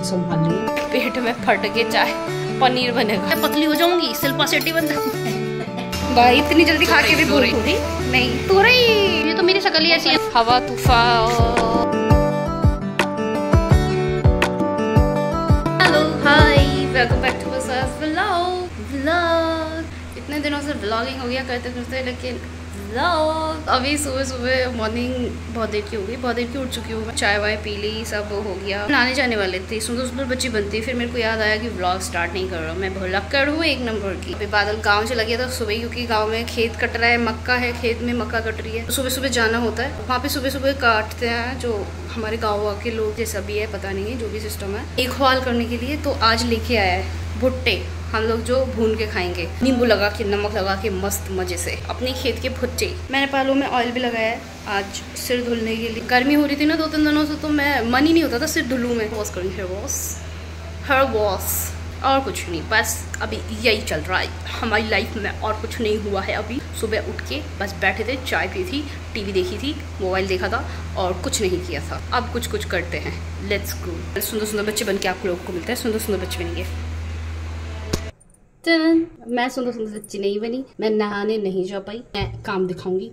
संभालिए, पेट में फट के चाय पनीर बनेगा। मैं पतली हो जाऊंगी, शिल्पा शेट्टी बन जाऊंगी। भाई इतनी जल्दी खा के भी पूरी नहीं तो रही। ये तो मेरी शक्ल ही ऐसी है। हवा तूफान। Hello hi, welcome back to vlog. इतने दिनों से व्लॉगिंग हो गया करते करते, लेकिन व्लॉग अभी सुबह मॉर्निंग बहुत देर की हो गई, बहुत देर की उठ चुकी हूँ मैं। चाय वाय पी ली, सब हो गया। नहाने जाने वाले थे, सुंदर बच्ची बनती। फिर मेरे को याद आया कि व्लॉग स्टार्ट नहीं कर रहा हूँ। मैं भुलक्कड़ हूँ एक नंबर की। अभी बादल गाँव चला गया था सुबह, क्योंकि गाँव में खेत कट रहा है, मक्का है, खेत में मक्का कट रही है। सुबह सुबह जाना होता है वहाँ पे, सुबह काटते हैं जो हमारे गाँव के लोग, जैसा भी है पता नहीं है, जो भी सिस्टम है, एक हवाल करने के लिए। तो आज लेके आया है भुट्टे, हम लोग जो भून के खाएंगे, नींबू लगा के, नमक लगा के, मस्त मजे से अपने खेत के भुट्टे। मैंने बालों में ऑयल भी लगाया है आज सिर धुलने के लिए। गर्मी हो रही थी ना 2-3 दिनों से, तो मैं मन ही नहीं होता था सिर धुलूं मैं। वॉश करूँ, हेयर वॉश और कुछ नहीं, बस अभी यही चल रहा है हमारी लाइफ में, और कुछ नहीं हुआ है। अभी सुबह उठ के बस बैठे थे, चाय पी थी, टीवी देखी थी, मोबाइल देखा था, और कुछ नहीं किया था। अब कुछ करते हैं, लेट्स गो। सुंदर बच्चे बन के आप लोगों को मिलते हैं, सुंदर बच्चे बनेंगे। मैं सुंदर बच्ची नहीं बनी, मैं नहाने नहीं जा पाई। मैं काम दिखाऊंगी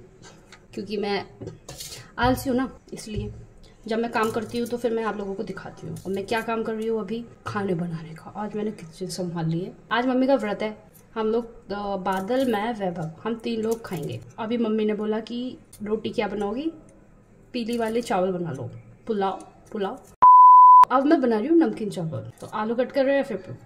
क्योंकि मैं आलसी हूँ ना, इसलिए जब मैं काम करती हूँ तो फिर मैं आप लोगों को दिखाती हूँ। और मैं क्या काम कर रही हूँ अभी, खाने बनाने का। आज मैंने किचन संभाल ली है। आज मम्मी का व्रत है। हम लोग बादल, मैं, वैभव, हम 3 लोग खाएंगे। अभी मम्मी ने बोला कि रोटी क्या बनाओगी, पीली वाले चावल बना लो, पुलाव। अब मैं बना रही हूँ नमकीन चावल। तो आलू कट कर रहे हैं, फिर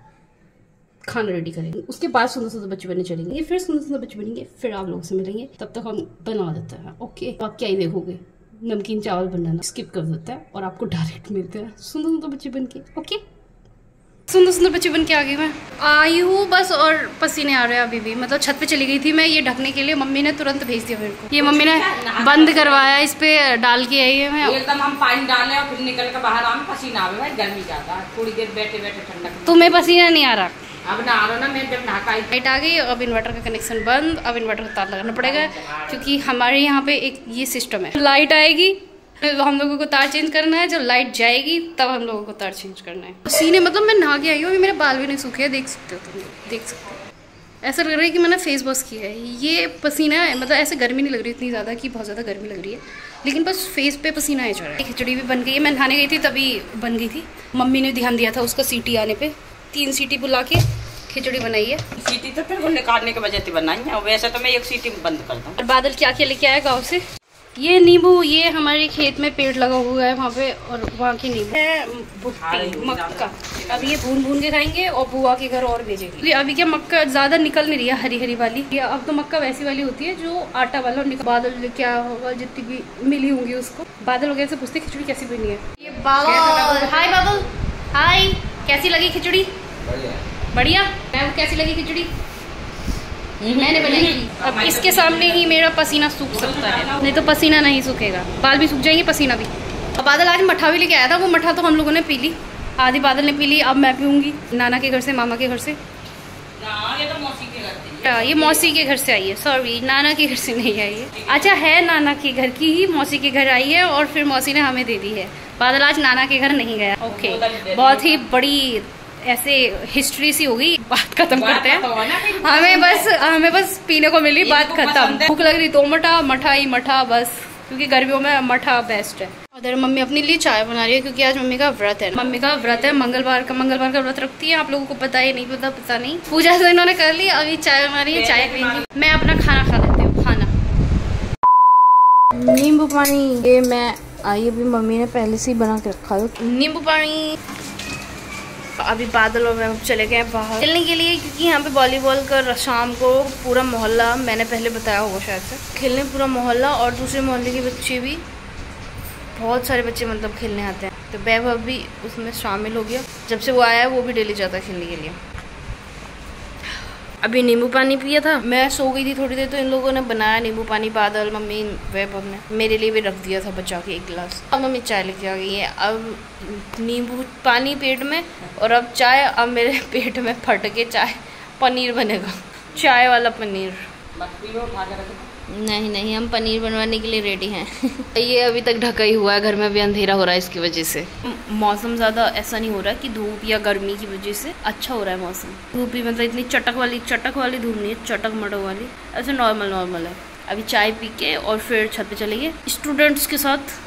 खाना रेडी करेंगे। उसके बाद सुंदर बच्चे बनने चलेंगे, फिर सुंदर बच्चे बनेंगे, फिर आप लोगों से मिलेंगे। तब तक हम बना देते हैं। ओके, आप क्या ही देखोगे, नमकीन चावल बनाना स्किप कर देता है और आपको डायरेक्ट मिलते हैं सुंदर बच्चे बन के। ओके, सुंदर बच्चे बन के आ गई। मैं आई हूँ बस, और पसीने आ रहे हैं अभी भी। मतलब छत पे चली गई थी मैं ये ढकने के लिए, मम्मी ने तुरंत भेज दिया मेरे को। ये मम्मी ने बंद करवाया, इस पे डाल के आई है। मैं एकदम हम पानी डाले और फिर निकल के बाहर आए, पसीना आ रहा है, गर्मी ज्यादा है। थोड़ी देर बैठे ठंडक। तुम्हें पसीना नहीं आ रहा? अब ना आ रहा ना, मैं जब नहा लाइट आ गई। अब इन्वर्टर का कनेक्शन बंद। अब इन्वर्टर का तार लगाना पड़ेगा, क्योंकि हमारे यहाँ पे एक ये सिस्टम है, लाइट आएगी हम लोगों को तार चेंज करना है, जब लाइट जाएगी तब हम लोगों को तार चेंज करना है। पसीने मतलब मैं नहा के आई हूँ, अभी मेरे बाल भी नहीं सूखे हैं, देख सकते हो तुम, देख सकते हो। ऐसा लग रहा है कि मैंने फेस वॉश किया है। ये पसीना है, मतलब ऐसे गर्मी नहीं लग रही इतनी ज़्यादा कि बहुत ज़्यादा गर्मी लग रही है, लेकिन बस फेस पे पसीना है चढ़ रहा है। खिचड़ी भी बन गई है, मैं नहाने गई थी तभी बन गई थी। मम्मी ने ध्यान दिया था उसका सीटी आने पर, 3 सीटी बुला के खिचड़ी बनाई है। सीटी तो फिर निकालने के वजह से बनाई है, वैसे तो मैं 1 सीटी बंद कर दूँ। और बादल क्या लेके आया गाँव से, ये नींबू, ये हमारे खेत में पेड़ लगा हुआ है वहाँ पे, और वहाँ की नींबू है, भुट्टी मक्का। अब ये भून के खाएंगे और बुआ के घर और भेजेंगे। अभी क्या मक्का ज्यादा निकल नहीं रही है, हरी वाली। अब तो मक्का वैसी वाली होती है जो आटा वाला। और बादल क्या होगा, जितनी भी मिली होंगी उसको। बादल वगैरह से पूछते खिचड़ी कैसी बनी है। ये बादल, हाय बादल, हाय, कैसी लगी खिचड़ी? बढ़िया। मैम कैसी लगी खिचड़ी? मैंने बनाई थी। अब इसके सामने ही मेरा पसीना सूख सकता है, नहीं तो पसीना नहीं सूखेगा, बाल भी सूख जाएंगे, पसीना भी। अब बादल आज मठा भी लेके आया था, वो मठा तो हम लोगों ने पी ली, आधी बादल ने पी ली, अब मैं पीऊँगी नाना के घर से, मामा के घर से। ये मौसी के घर से आई है, सॉरी नाना के घर से नहीं आई है। अच्छा है, नाना के घर की ही मौसी के घर आई है, और फिर मौसी ने हमें दे दी है। बादल आज नाना के घर नहीं गया। ओके, बहुत ही बड़ी ऐसे हिस्ट्री सी होगी। बात खत्म करते हैं। हमें बस पीने को मिली, बात खत्म। भूख लग रही तो मठा बस, क्योंकि गर्मियों में मठा बेस्ट है। उधर मम्मी अपने लिए चाय बना रही है, क्योंकि आज मम्मी का व्रत है। मंगलवार का व्रत रखती है, आप लोगों को पता ही नहीं, पता नहीं। पूजा तो इन्होंने कर ली, अभी चाय बना रही है, चाय पीएंगे। मैं अपना खाना खा लेती हूँ। खाना नींबू पानी, ये मैं आई अभी, मम्मी ने पहले से ही बना के रखा है नींबू पानी। अभी बादल और मैं चले गए बाहर खेलने के लिए, क्योंकि यहाँ पे वॉलीबॉल का शाम को पूरा मोहल्ला, मैंने पहले बताया होगा शायद से, खेलने पूरा मोहल्ला, और दूसरे मोहल्ले के बच्चे भी, बहुत सारे बच्चे मतलब खेलने आते हैं। तो वैभव भी उसमें शामिल हो गया, जब से वो आया है वो भी डेली जाता है खेलने के लिए। अभी नींबू पानी पिया था, मैं सो गई थी थोड़ी देर, तो इन लोगों ने बनाया नींबू पानी, बादल, मम्मी, वैभव ने मेरे लिए भी रख दिया था बचा के 1 गिलास। अब मम्मी चाय लेके आ गई है। अब नींबू पानी पेट में, और अब चाय। अब मेरे पेट में फट के चाय पनीर बनेगा, चाय वाला पनीर। नहीं नहीं, हम पनीर बनवाने के लिए रेडी हैं। ये अभी तक ढका ही हुआ है, घर में अभी अंधेरा हो रहा है इसकी वजह से। मौसम ज़्यादा ऐसा नहीं हो रहा कि धूप या गर्मी की वजह से अच्छा हो रहा है मौसम। धूप भी मतलब इतनी चटक वाली धूप नहीं है, चटक मटक वाली, ऐसे नॉर्मल है। अभी चाय पी के और फिर छत पे चलेंगे स्टूडेंट्स के साथ,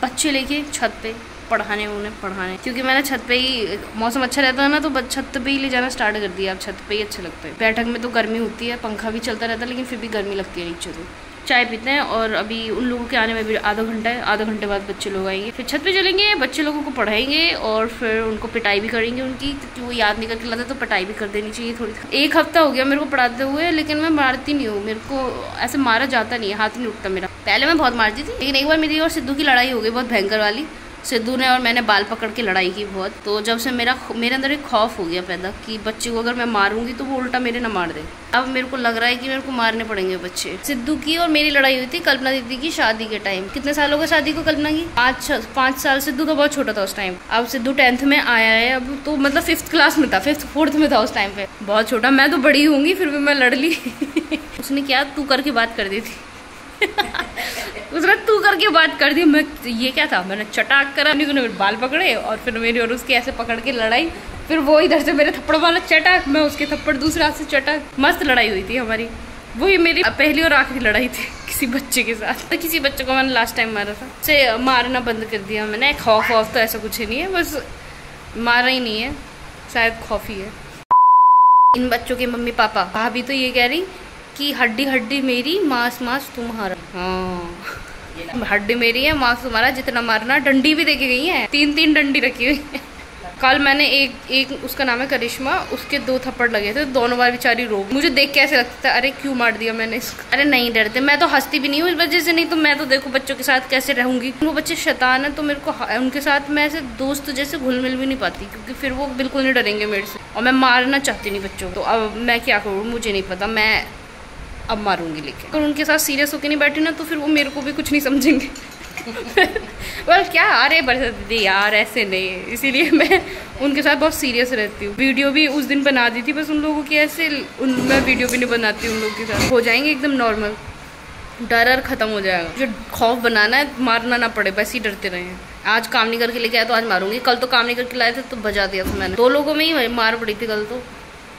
बच्चे लेके छत पे उन्हें पढ़ाने, क्योंकि मैंने छत पे ही, मौसम अच्छा रहता है ना तो छत पे ही ले जाना स्टार्ट कर दिया। अब छत पे ही अच्छे लगते हैं। बैठक में तो गर्मी होती है, पंखा भी चलता रहता है, लेकिन फिर भी गर्मी लगती है नीचे। तो चाय पीते हैं और अभी उन लोगों के आने में भी आधा घंटा है, आधा घंटे बाद बच्चे लोग आएंगे। फिर छत पे चलेंगे, बच्चे लोगों को पढ़ाएंगे और फिर उनको पिटाई भी करेंगे उनकी, क्योंकि वो याद नहीं करके लाते तो पिटाई भी कर देनी चाहिए थोड़ी। 1 हफ्ता हो गया मेरे को पढ़ाते हुए, लेकिन मैं मारती नहीं हूँ, मेरे को ऐसे मारा जाता नहीं है, हाथ नहीं उठता मेरा। पहले मैं बहुत मारती थी, लेकिन एक बार मेरी और सिद्धू की लड़ाई हो गई बहुत भयंकर वाली। सिद्धू ने और मैंने बाल पकड़ के लड़ाई की बहुत। तो जब से मेरे अंदर एक खौफ हो गया पैदा कि बच्चे को अगर मैं मारूंगी तो वो उल्टा मेरे ना मार दे। अब मेरे को लग रहा है कि मेरे को मारने पड़ेंगे बच्चे। सिद्धू की और मेरी लड़ाई हुई थी कल्पना दीदी की शादी के टाइम। कितने साल हो गए शादी को कल्पना की? 5 साल। सिद्धू तो बहुत छोटा था उस टाइम। अब सिद्धू 10th में आया है, अब तो मतलब 5th क्लास में था, 5th 4th में था उस टाइम पे, बहुत छोटा। मैं तो बड़ी होंगी फिर भी मैं लड़ ली। उसने क्या तू करके बात कर दी थी। उसने तू करके बात कर दी। मैं ये क्या था, मैंने चटाक करा, उन्हीं ने बाल पकड़े और फिर मेरी और उसके ऐसे पकड़ के लड़ाई। फिर वो इधर से मेरे थप्पड़ वाला चटाक, मैं उसके थप्पड़ दूसरे हाथ से चटाक। मस्त लड़ाई हुई थी हमारी। वही मेरी पहली और आखिरी लड़ाई थी किसी बच्चे के साथ। तो किसी बच्चे को मैंने लास्ट टाइम मारा था, से मारना बंद कर दिया मैंने। खौफ तो ऐसा कुछ ही नहीं है, बस मारा ही नहीं है, शायद खौफ ही है। इन बच्चों के मम्मी पापा भाभी तो ये कह रही कि हड्डी हड्डी मेरी, मांस मांस तुम्हारा। हाँ, हड्डी मेरी है, मांस तुम्हारा, जितना मारना। डंडी भी देके गई है, 3 डंडी रखी हुई है। कल मैंने एक उसका नाम है करिश्मा, उसके 2 थप्पड़ लगे थे, दोनों बार बेचारी रो। मुझे देख के ऐसे लगता है अरे क्यों मार दिया मैंने इसको। अरे नहीं डरते, मैं तो हंसती भी नहीं हूँ इस वजह से, नहीं तो मैं तो देखो बच्चों के साथ कैसे रहूंगी। वो बच्चे शैतान है तो मेरे को उनके साथ मैं ऐसे दोस्त जैसे घुल मिल भी नहीं पाती, क्योंकि फिर वो बिल्कुल नहीं डरेंगे मेरे से और मैं मारना चाहती नहीं बच्चों को। तो अब मैं क्या करूँ मुझे नहीं पता, मैं अब मारूंगी। लेकिन अगर उनके साथ सीरियस होकर नहीं बैठी ना तो फिर वो मेरे को भी कुछ नहीं समझेंगे। बस क्या अरे बरसाती यार ऐसे नहीं, इसीलिए मैं उनके साथ बहुत सीरियस रहती हूँ। वीडियो भी उस दिन बना दी थी, बस उन लोगों की ऐसे मैं वीडियो भी नहीं बनाती उन लोगों के साथ। हो जाएंगे एकदम नॉर्मल, डर खत्म हो जाएगा। जो खौफ बनाना है, मारना ना पड़े, बस ही डरते रहे। आज काम नहीं करके लेके आया तो आज मारूंगी, कल तो काम नहीं करके लाए थे तो बजा दिया था मैंने। 2 लोगों में ही मार पड़ी थी कल, तो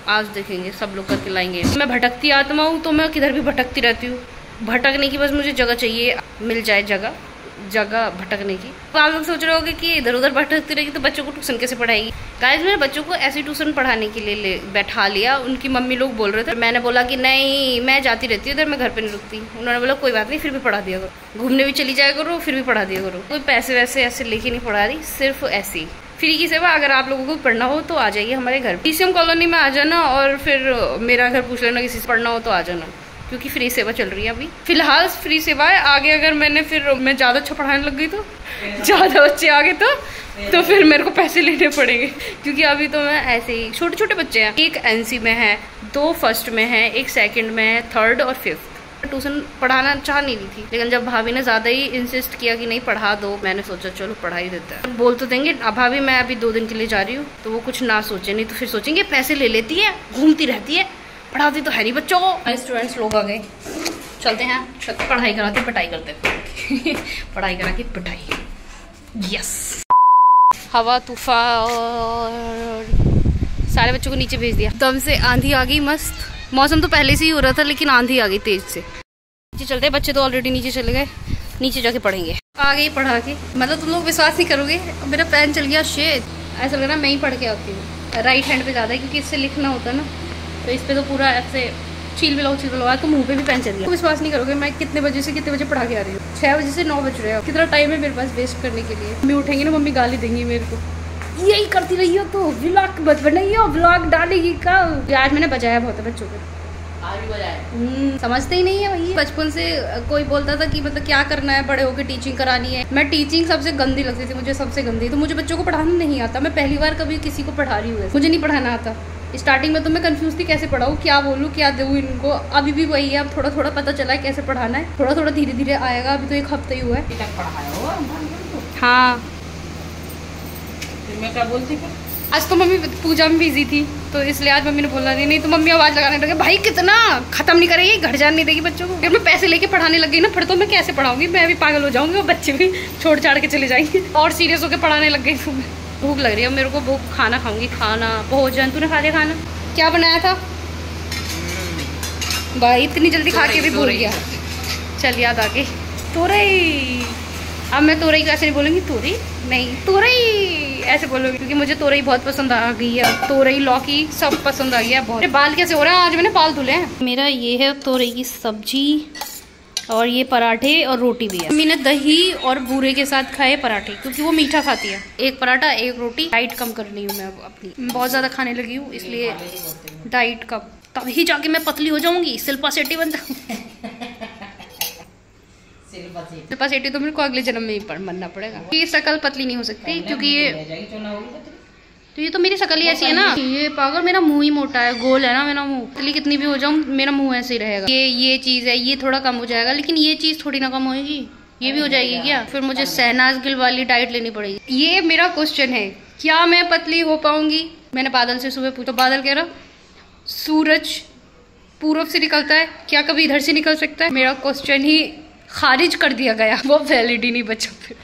आज देखेंगे सब लोग करके लाएंगे। मैं भटकती आत्मा हूँ तो मैं किधर भी भटकती रहती हूँ। भटकने की बस मुझे जगह चाहिए, मिल जाए जगह भटकने की। तो आप लोग सोच रहे होंगे कि इधर उधर भटकती रहेगी तो बच्चों को ट्यूशन कैसे पढ़ाएगी। गाइस मैंने बच्चों को ऐसे ट्यूशन पढ़ाने के लिए बैठा लिया। उनकी मम्मी लोग बोल रहे थे, मैंने बोला कि नहीं मैं जाती रहती हूँ इधर, मैं घर पे नहीं रुकती। उन्होंने बोला कोई बात नहीं, फिर भी पढ़ा दिया करो, घूमने भी चली जाया करो, फिर भी पढ़ा दिया करो। कोई पैसे वैसे ऐसे लेके नहीं पढ़ा रही, सिर्फ ऐसे ही फ्री की सेवा। अगर आप लोगों को पढ़ना हो तो आ जाइए हमारे घर, TCM कॉलोनी में आ जाना, और फिर मेरा घर पूछ लेना किसी से पढ़ना हो तो आ जाना, क्योंकि फ्री सेवा चल रही है अभी फिलहाल। फ्री सेवा है, आगे अगर मैं ज़्यादा अच्छा पढ़ाने लग गई तो, ज़्यादा बच्चे आ गए तो फिर मेरे को पैसे लेने पड़ेंगे, क्योंकि अभी तो मैं ऐसे ही छोटे छोटे बच्चे हैं। 1 NC में है, 2 फर्स्ट में है, 1 सेकंड में है, 3rd और 5th। ट्यूशन पढ़ाना चाह नहीं रही थी, लेकिन जब भाभी ने ज़्यादा ही इंसिस्ट किया कि नहीं पढ़ा दो, मैंने सोचा चलो पढ़ा ही देता है। बोल तो देंगे अब भाभी मैं अभी 2 दिन के लिए जा रही हूँ, तो वो कुछ ना सोचे, नहीं तो फिर सोचेंगे पैसे ले लेती है, घूमती रहती है, पढ़ाती तो है नहीं बच्चों को। स्टूडेंट्स लोग आ गए, चलते हैं पढ़ाई कराते पिटाई करते। पढ़ाई करा के पिटाई, यस। हवा तूफान, सारे बच्चों को नीचे भेज दिया। दम से आंधी आ गई मस्त। मौसम तो पहले से ही हो रहा था, लेकिन आंधी आ गई तेज से। नीचे चलते हैं, बच्चे तो ऑलरेडी नीचे चले गए, नीचे जाके पढ़ेंगे। आ गई पढ़ा के, मतलब तुम लोग विश्वास नहीं करोगे, मेरा पेन चल गया शेड। ऐसा लग रहा है मैं ही पढ़ के आती हूँ। राइट हैंड पे ज़्यादा है क्योंकि इससे लिखना होता है ना, तो इस पर तो पूरा ऐसे छील मिलाओ तो मुँह पे भी पेन चल गया। तो विश्वास नहीं करोगे मैं कितने बजे से कितने बजे पढ़ा के आ रही हूँ। 6 बजे से 9 बज रहे हैं। कितना टाइम है मेरे पास वेस्ट करने के लिए। मम्मी उठेंगे ना, मम्मी गाली देंगी मेरे को, यही करती रही हो तो व्लॉग मत बनाइए, व्लॉग डालेगी कब। आज मैंने बजाया बहुत है बच्चों को, समझते ही नहीं है भाई। बचपन से कोई बोलता था कि मतलब क्या करना है, बड़े होकर टीचिंग करानी है। मैं टीचिंग सबसे गंदी लगती थी मुझे, सबसे गंदी। तो मुझे बच्चों को पढ़ाना नहीं आता। मैं पहली बार कभी किसी को पढ़ा रही हूँ, मुझे नहीं पढ़ाना आता। स्टार्टिंग में तो मैं कंफ्यूज थी कैसे पढ़ाऊँ, क्या बोलूँ, क्या दूँ इनको। अभी भी वही है, अब थोड़ा थोड़ा पता चला है कैसे पढ़ाना है, थोड़ा थोड़ा धीरे धीरे आएगा। अभी तो 1 हफ्ता ही हुआ है। हाँ मैं क्या बोलती आज तो मम्मी पूजा में बिजी थी तो इसलिए आज मम्मी ने बोला नहीं तो मम्मी आवाज़ लगाने लगे, भाई कितना खत्म नहीं करेगी, घर जाने नहीं देगी बच्चों को। फिर मैं पैसे लेके पढ़ाने लग गई ना, फिर तो मैं कैसे पढ़ाऊंगी, मैं भी पागल हो जाऊंगी और बच्चे भी छोड़ छाड़ के चले जाएंगे। और सीरियस होकर पढ़ाने लग गई। भूख लग रही है मेरे को, भूख खाना खाऊंगी, खाना भोजन। तूने खा लिया खाना? क्या बनाया था भाई? इतनी जल्दी खा के भी भूल गया। चल याद आ गई, तोरई। अब मैं तोरई कैसे नहीं बोलूँगी, तोरई नहीं तोरई ऐसे बोलूँगी, क्योंकि मुझे तोरई बहुत पसंद आ गई है। तोरई लौकी सब पसंद आ गया है बहुत। मेरे बाल कैसे हो रहे हैं, आज मैंने बाल धुले हैं। मेरा ये है तोरई की सब्जी और ये पराठे और रोटी भी है। मैंने दही और बूरे के साथ खाए पराठे, क्योंकि वो मीठा खाती है। एक पराठा एक रोटी। डाइट कम कर रही हूँ मैं अपनी, बहुत ज़्यादा खाने लगी हूँ, इसलिए डाइट कम, तभी जाके मैं पतली हो जाऊंगी, शिल्पा शेट्टी बन जाऊंगी। शिल्पा शेट्टी तो मेरे को अगले जन्म में ही बनना पड़ेगा। ये शक्ल पतली नहीं हो सकती, क्योंकि ये तो मेरी शक्ल ही ऐसी है ना। ये पागल, मेरा मुंह ही मोटा है, गोल है ना मेरा मुंह। पतली कितनी भी हो जाऊं मेरा मुंह ऐसे ही रहेगा। ये चीज़ है, ये थोड़ा कम हो जाएगा, लेकिन ये चीज़ थोड़ी ना कम होगी, ये भी हो जाएगी क्या? फिर मुझे शहनाज गिल वाली डाइट लेनी पड़ेगी। ये मेरा क्वेश्चन है, क्या मैं पतली हो पाऊंगी? मैंने बादल से सुबह पूछा, बादल कह रहा सूरज पूर्व से निकलता है, क्या कभी इधर से निकल सकता है? मेरा क्वेश्चन ही खारिज कर दिया गया, वो वैलिड ही नहीं बचा फिर।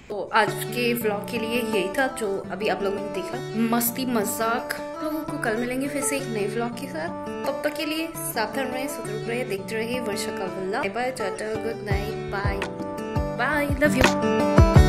तो आज के व्लॉग के लिए यही था जो अभी आप लोगों ने देखा, मस्ती मजाक। लोगों को कल मिलेंगे फिर से एक नए व्लॉग के साथ। तब तक के लिए सावधान रहे, सतर्क रहे, देखते रहिए वर्षा का vlog. Bye bye, tata, good night, bye bye, love you.